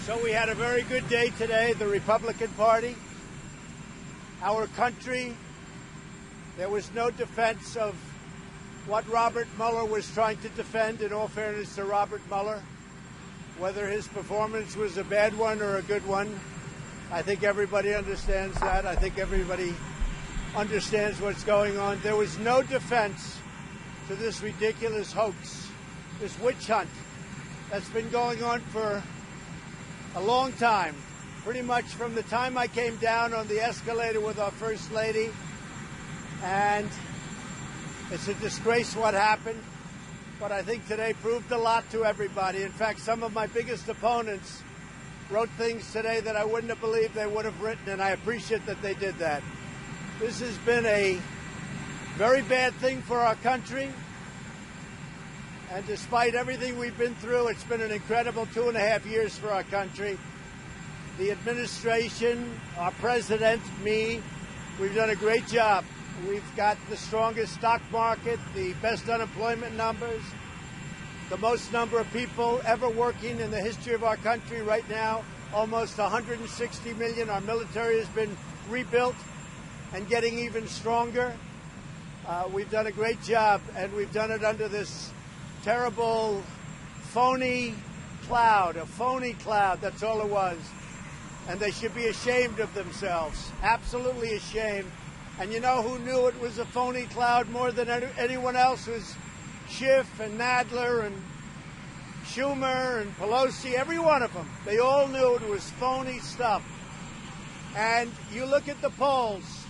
So we had a very good day today, the Republican Party, our country. There was no defense of what Robert Mueller was trying to defend, in all fairness to Robert Mueller. Whether his performance was a bad one or a good one, I think everybody understands that. I think everybody understands what's going on. There was no defense to this ridiculous hoax, this witch hunt that's been going on for a long time, pretty much from the time I came down on the escalator with our First Lady. And it's a disgrace what happened, but I think today proved a lot to everybody. In fact, some of my biggest opponents wrote things today that I wouldn't have believed they would have written, and I appreciate that they did that. This has been a very bad thing for our country, and despite everything we've been through, it's been an incredible 2.5 years for our country. The administration, our president, me, we've done a great job. We've got the strongest stock market, the best unemployment numbers, the most number of people ever working in the history of our country right now, almost 160 million. Our military has been rebuilt and getting even stronger. We've done a great job, and we've done it under this terrible phony cloud, a phony cloud, that's all it was. And they should be ashamed of themselves, absolutely ashamed. And you know who knew it was a phony cloud more than anyone else? It was Schiff and Nadler and Schumer and Pelosi, every one of them. They all knew it was phony stuff. And you look at the polls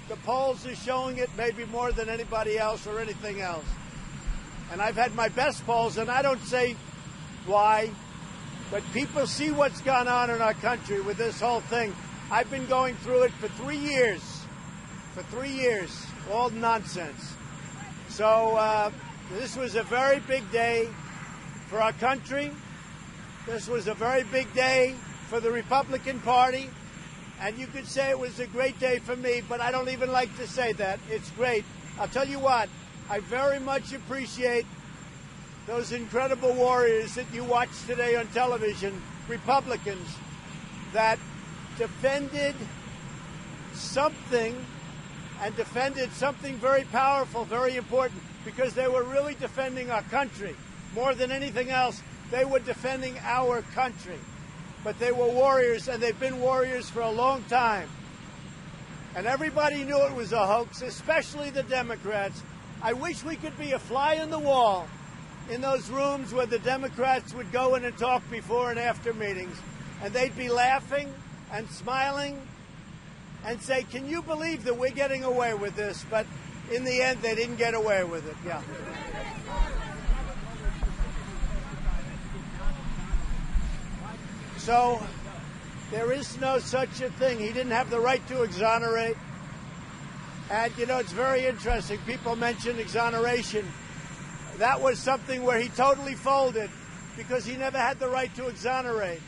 are showing it maybe more than anybody else or anything else. And I've had my best polls, and I don't say why, but people see what's gone on in our country with this whole thing. I've been going through it for 3 years. For 3 years, all nonsense. So this was a very big day for our country. This was a very big day for the Republican Party. And you could say it was a great day for me, but I don't even like to say that. It's great. I'll tell you what, I very much appreciate those incredible warriors that you watched today on television, Republicans, that defended something and defended something very powerful, very important, because they were really defending our country. More than anything else, they were defending our country. But they were warriors, and they've been warriors for a long time. And everybody knew it was a hoax, especially the Democrats. I wish we could be a fly in the wall in those rooms where the Democrats would go in and talk before and after meetings, and they'd be laughing and smiling and say, can you believe that we're getting away with this? But in the end, they didn't get away with it. Yeah. So there is no such a thing. He didn't have the right to exonerate. And, you know, it's very interesting. People mention exoneration. That was something where he totally folded because he never had the right to exonerate.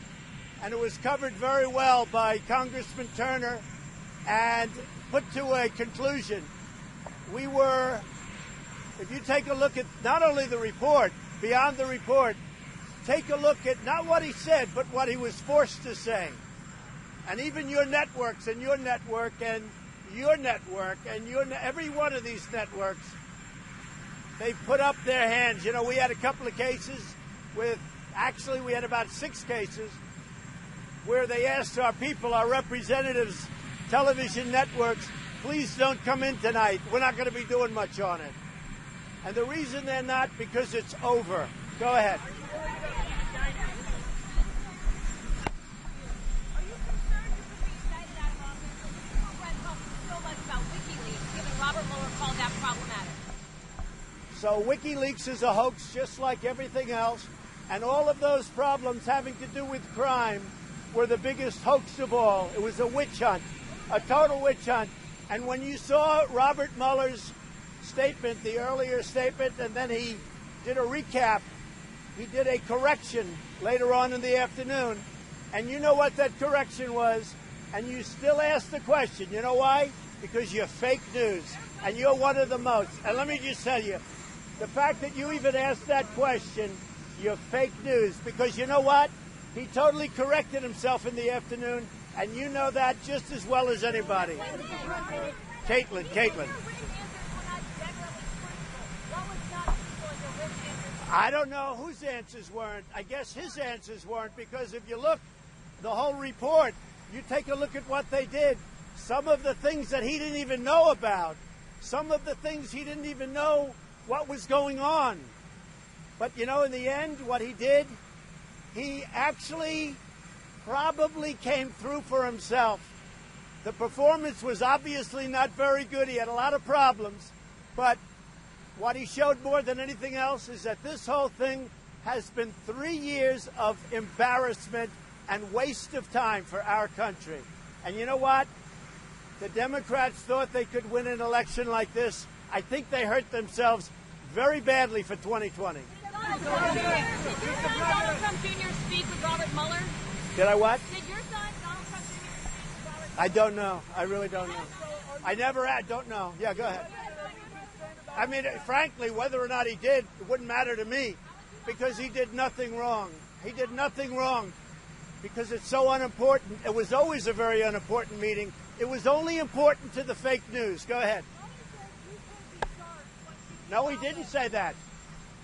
And it was covered very well by Congressman Turner and put to a conclusion. We were, if you take a look at not only the report, beyond the report, take a look at not what he said, but what he was forced to say. And even your networks and your network and your network and every one of these networks, they put up their hands. You know, we had a couple of cases we had about 6 cases where they asked our people, our representatives, television networks, please don't come in tonight. We're not going to be doing much on it. And the reason they're not, because it's over. Go ahead. So WikiLeaks is a hoax just like everything else, and all of those problems having to do with crime were the biggest hoax of all. It was a witch hunt, a total witch hunt. And when you saw Robert Mueller's statement, the earlier statement, and then he did a recap, he did a correction later on in the afternoon, and you know what that correction was, and you still ask the question. You know why? Because you're fake news, and you're one of the most. And let me just tell you, the fact that you even asked that question, you're fake news, because you know what? He totally corrected himself in the afternoon, and you know that just as well as anybody. Caitlin. I don't know whose answers weren't. I guess his answers weren't, because if you look, the whole report, you take a look at what they did. Some of the things that he didn't even know about. Some of the things he didn't even know what was going on. But, you know, in the end, what he did, he actually probably came through for himself. The performance was obviously not very good. He had a lot of problems. But what he showed more than anything else is that this whole thing has been 3 years of embarrassment and waste of time for our country. And you know what? The Democrats thought they could win an election like this. I think they hurt themselves very badly for 2020. Did your son, Donald Trump Jr., speak with Robert Mueller? Did I what? Did your son, Donald Trump Jr., speak with Robert Mueller? I don't know. I really don't know. I never had. Don't know. Yeah, go ahead. I mean, frankly, whether or not he did, it wouldn't matter to me, because he did nothing wrong. He did nothing wrong because it's so unimportant. It was always a very unimportant meeting. It was only important to the fake news. Go ahead. No, he didn't say that.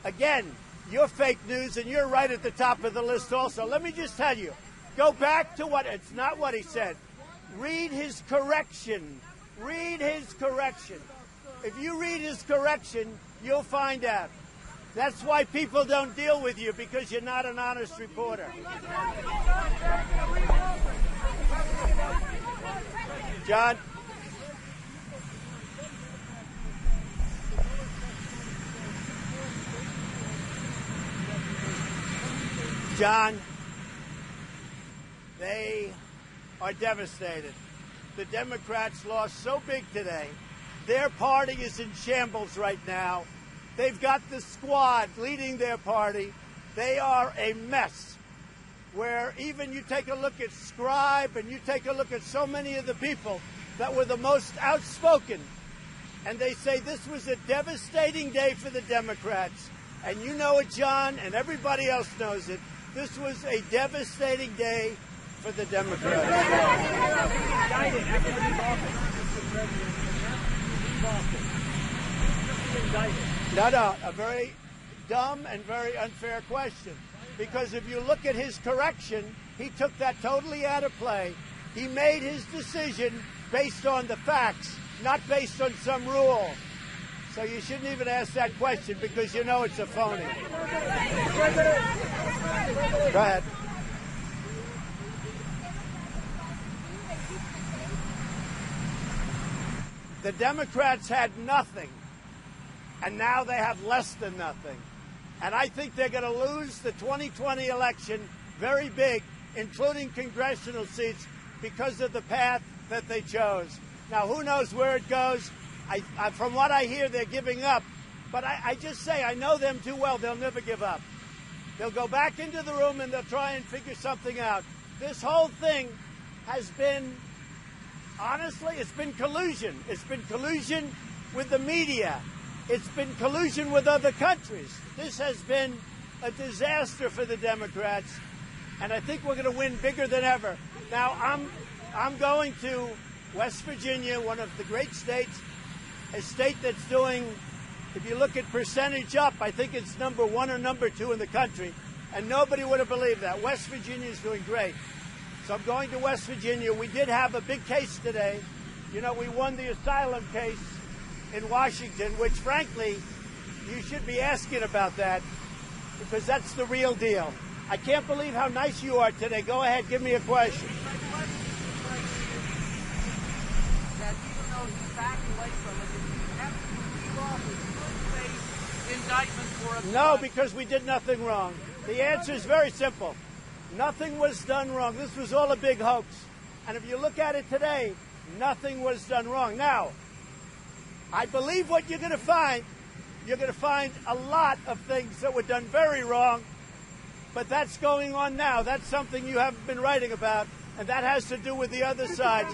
Again, you're fake news, and you're right at the top of the list also. Let me just tell you, go back to it's not what he said. Read his correction. Read his correction. If you read his correction, you'll find out. That's why people don't deal with you, because you're not an honest reporter. John? John, they are devastated. The Democrats lost so big today. Their party is in shambles right now. They've got the squad leading their party. They are a mess, where even you take a look at Scribe and you take a look at so many of the people that were the most outspoken, and they say this was a devastating day for the Democrats. And you know it, John, and everybody else knows it. This was a devastating day for the Democrats. No, a very dumb and very unfair question. Because if you look at his correction, he took that totally out of play. He made his decision based on the facts, not based on some rule. So you shouldn't even ask that question, because you know it's a phony. Go ahead. The Democrats had nothing, and now they have less than nothing. And I think they're going to lose the 2020 election very big, including congressional seats, because of the path that they chose. Now, who knows where it goes? From what I hear, they're giving up. But I just say, I know them too well. They'll never give up. They'll go back into the room and they'll try and figure something out. This whole thing has been, honestly, it's been collusion. It's been collusion with the media. It's been collusion with other countries. This has been a disaster for the Democrats, and I think we're going to win bigger than ever. Now, I'm going to West Virginia, one of the great states, a state that's doing, if you look at percentage up, I think it's number 1 or number 2 in the country, and nobody would have believed that. West Virginia is doing great. So I'm going to West Virginia. We did have a big case today. You know, we won the asylum case in Washington, which, frankly, you should be asking about that, because that's the real deal. I can't believe how nice you are today. Go ahead, give me a question. That even though he's backing away from it, if he losses, he could face indictment for a No, because we did nothing wrong. The answer is very simple. Nothing was done wrong. This was all a big hoax. And if you look at it today, nothing was done wrong. Now, I believe what you're going to find. You're going to find a lot of things that were done very wrong, but that's going on now. That's something you haven't been writing about, and that has to do with the other side.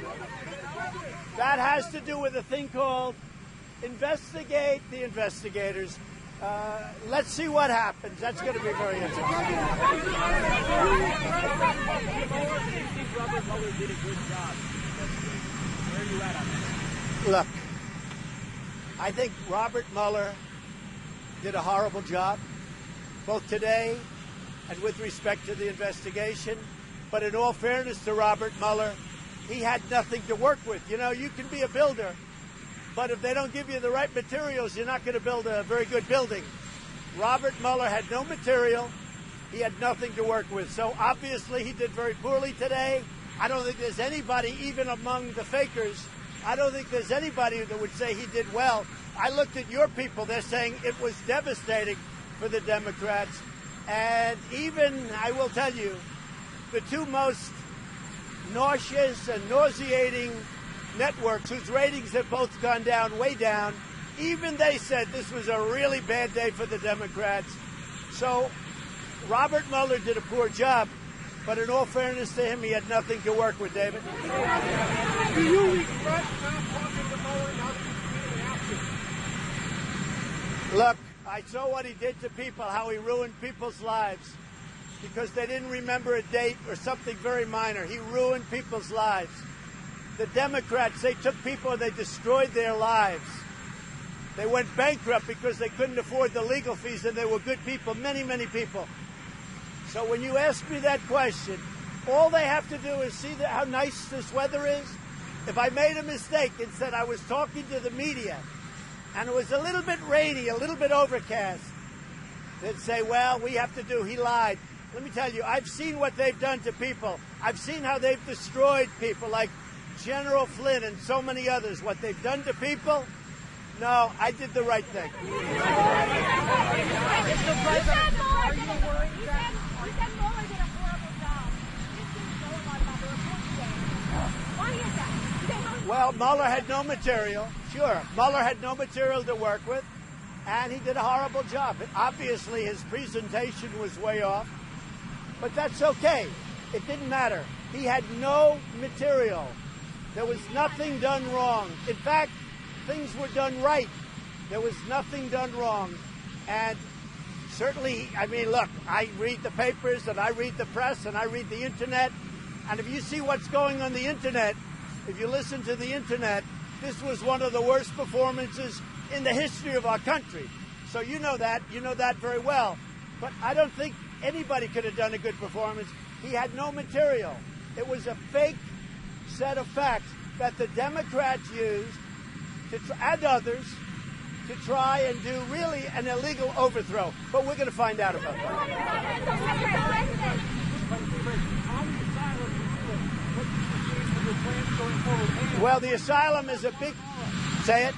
That has to do with a thing called investigate the investigators. Let's see what happens. That's going to be very interesting. Robert Mueller did a good job. Where are you at on this? Look, I think Robert Mueller did a horrible job, both today and with respect to the investigation. But in all fairness to Robert Mueller, he had nothing to work with. You know, you can be a builder, but if they don't give you the right materials, you're not going to build a very good building. Robert Mueller had no material. He had nothing to work with. So obviously he did very poorly today. I don't think there's anybody, even among the fakers, I don't think there's anybody that would say he did well. I looked at your people. They're saying it was devastating for the Democrats. And even, I will tell you, the two most nauseous and nauseating networks whose ratings have both gone down, way down, even they said this was a really bad day for the Democrats. So Robert Mueller did a poor job, but in all fairness to him, he had nothing to work with, David. Do you regret not talking to Mueller now that he's being Look, I saw what he did to people, how he ruined people's lives because they didn't remember a date or something very minor. He ruined people's lives. The Democrats, they took people and they destroyed their lives. They went bankrupt because they couldn't afford the legal fees, and they were good people, many, many people. So when you ask me that question, all they have to do is see how nice this weather is. If I made a mistake and said I was talking to the media and it was a little bit rainy, a little bit overcast, they'd say, well, he lied. Let me tell you, I've seen what they've done to people. I've seen how they've destroyed people like General Flynn and so many others. What they've done to people, no, I did the right thing. Well, Mueller had no material. Sure, Mueller had no material to work with, and he did a horrible job. And obviously, his presentation was way off, but that's okay. It didn't matter. He had no material. There was nothing done wrong. In fact, things were done right. There was nothing done wrong. And certainly, I mean, look, I read the papers and I read the press and I read the Internet. And if you see what's going on the Internet, if you listen to the Internet, this was one of the worst performances in the history of our country. So you know that very well. But I don't think anybody could have done a good performance. He had no material. It was a fake set of facts that the Democrats used and others to try and do really an illegal overthrow. But we're going to find out about that. Well, the asylum is a big... Say it.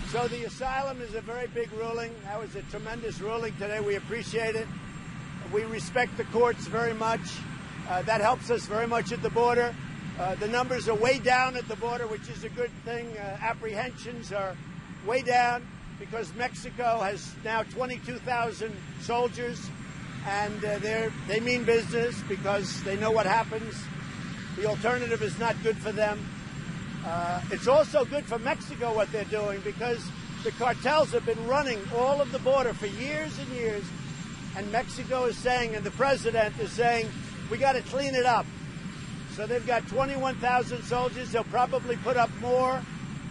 So the asylum is a very big ruling. That was a tremendous ruling today. We appreciate it. We respect the courts very much. That helps us very much at the border. The numbers are way down at the border, which is a good thing. Apprehensions are way down because Mexico has now 22,000 soldiers, and they mean business because they know what happens. The alternative is not good for them. It's also good for Mexico what they're doing because the cartels have been running all of the border for years and years, and Mexico is saying, and the president is saying, we got to clean it up. So they've got 21,000 soldiers. They'll probably put up more.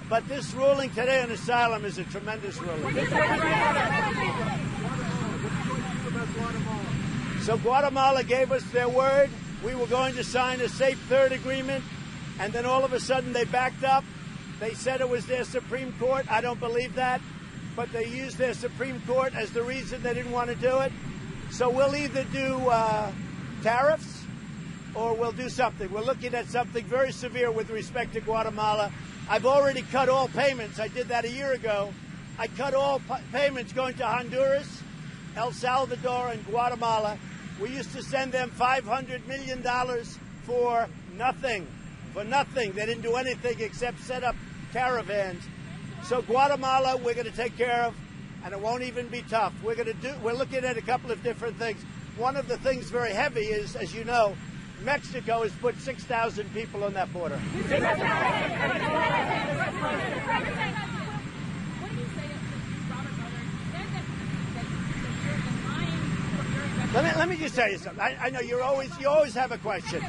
But this ruling today on asylum is a tremendous ruling. So Guatemala gave us their word. We were going to sign a safe third agreement. And then all of a sudden they backed up. They said it was their Supreme Court. I don't believe that. But they used their Supreme Court as the reason they didn't want to do it. So we'll either do tariffs or we'll do something. We're looking at something very severe with respect to Guatemala. I've already cut all payments. I did that a year ago. I cut all payments going to Honduras, El Salvador, and Guatemala. We used to send them $500 million for nothing. For nothing. They didn't do anything except set up caravans. So Guatemala, we're going to take care of, and it won't even be tough. We're looking at a couple of different things. One of the things very heavy is, as you know, Mexico has put 6,000 people on that border. What do you say to Robert Let me just tell you something. I know you always have a question.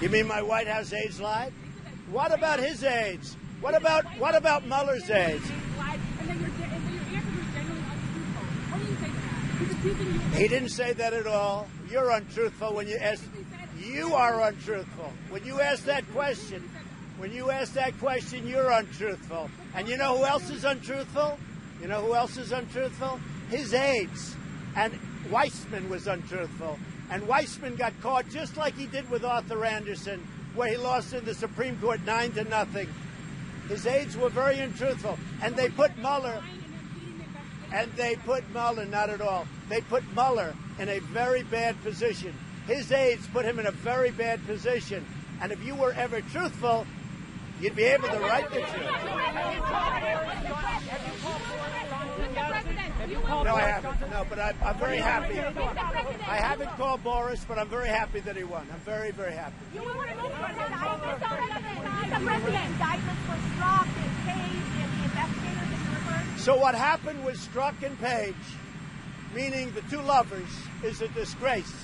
You mean my White House aides lied? What about his aides? What about Mueller's aides? He didn't say that at all. You're untruthful when you ask. You are untruthful when you ask that question. When you ask that question, you're untruthful. And you know who else is untruthful? You know who else is untruthful? His aides. And Weissman was untruthful. And Weissman got caught just like he did with Arthur Anderson, where he lost in the Supreme Court 9-0. His aides were very untruthful. And they put Mueller, not at all. They put Mueller in a very bad position. His aides put him in a very bad position. And if you were ever truthful, you'd be able to write the truth. No, I haven't. No, but I'm very happy. I haven't called Boris, but I'm very happy that he won. I'm very, very happy. So what happened with Strzok and Page, meaning the two lovers, is a disgrace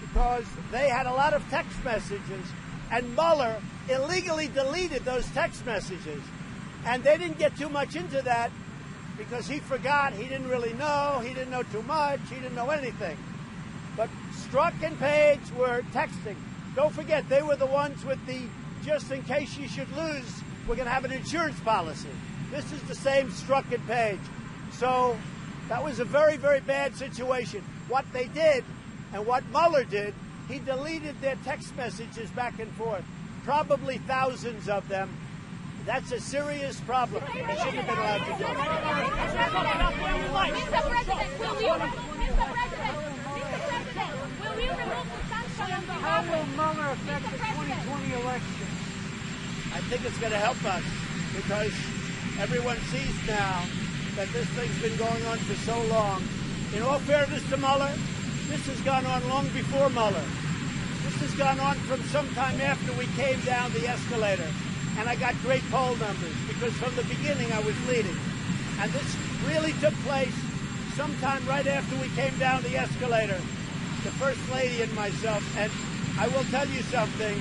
because they had a lot of text messages, and Mueller illegally deleted those text messages. And they didn't get too much into that because he forgot. He didn't really know. He didn't know too much. He didn't know anything. But Strzok and Page were texting. Don't forget, they were the ones with the just in case you should lose, we're going to have an insurance policy. This is the same Strzok and Page. So that was a very, very bad situation. What they did and what Mueller did, he deleted their text messages back and forth, probably thousands of them. That's a serious problem. They shouldn't have been allowed to do it. Mr. President, will you remove the sanction? How will Mueller affect the 2020 election? I think it's going to help us because everyone sees now that this thing's been going on for so long. In all fairness to Mueller, this has gone on long before Mueller. This has gone on from sometime after we came down the escalator. And I got great poll numbers because from the beginning I was leading. And this really took place sometime right after we came down the escalator, the First Lady and myself. And I will tell you something.